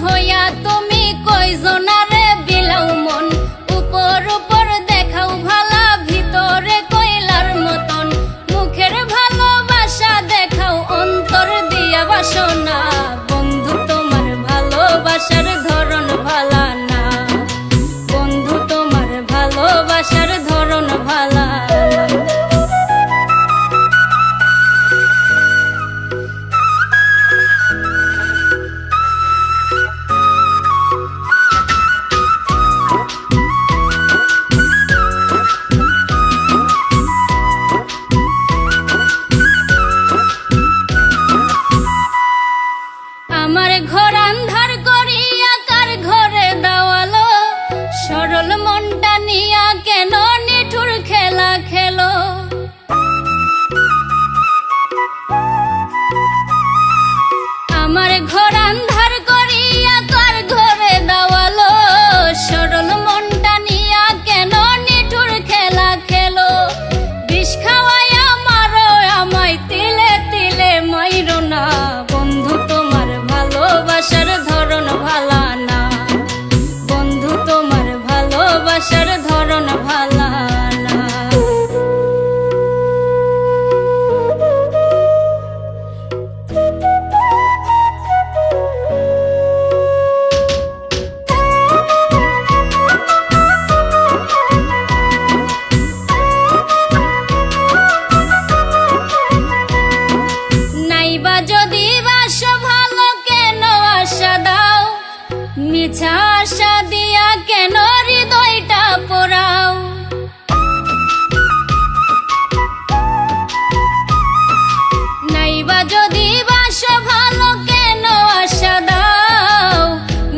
হইয়া তুমি কয়জনারে বিলাও মন। উপর উপর দেখাও ভালা, ভিতরে কয়লার মতন। মুখের ভালোবাসা দেখাও, অন্তর দিয়া বাসনা। বন্ধু তোমার ভালোবাসার ধরন ভালা না, বন্ধু তোমার ভালোবাসার ধরন ভালা না। আমার ঘর আন্ধার করিয়া কার ঘরে দেওয়ালো, সরল মনটা নিয়া কেন নিঠুর খেলা খেলো। আমার ঘর আন্ধার করিয়া কার ঘরে দেওয়ালো, সরল মনটা নিয়া কেন নিঠুর খেলা খেলো। বিষ খাওয়াইয়া মারো আমায়, তিলে তিলে মাইরো না। বন্ধু তোমার ভালোবাসার ধরন ভালা না, বন্ধু তোমার ভালোবাসার ধরন ভালা না। নাইবা যদি বাসো ভালো, কেন আশা দাও? মিছা আশা দিয়া কেন হৃদয়টা পোড়াও? নাইবা যদি বাসো ভালো, কেন আশা দাও?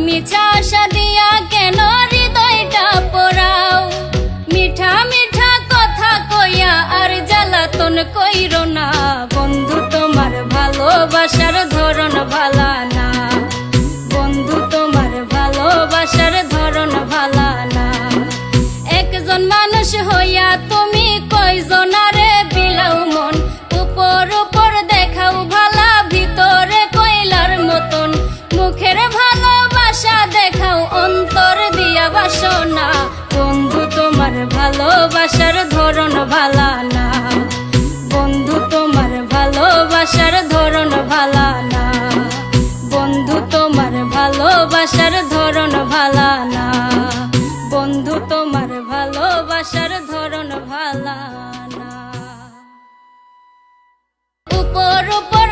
মিছা আশা দিয়া কেন হৃদয়টা পোড়াও? মিঠা মিঠা কথা কইয়া আর জ্বালাতন কইরো না। বন্ধু তোমার ভালোবাসার ধরন ভালা না, বন্ধু তোমার ভালোবাসার ধরন ভালা না। একজন মানুষ হইয়া তুমি কয়জনারে বিলাও মন। উপর উপর দেখাও ভালা, ভিতরে কয়লার মতন। মুখের ভালোবাসা দেখাও, অন্তর দিয়া বাসনা। বন্ধু তোমার ভালোবাসার ধরন ভালা না, বন্ধু তোমার ভালোবাসার ধরন ভালা না, বন্ধু তোমার ভালোবাসার ধরন ভালা না, বন্ধু তোমার ভালোবাসার ধরন ভালা না। উপর উপর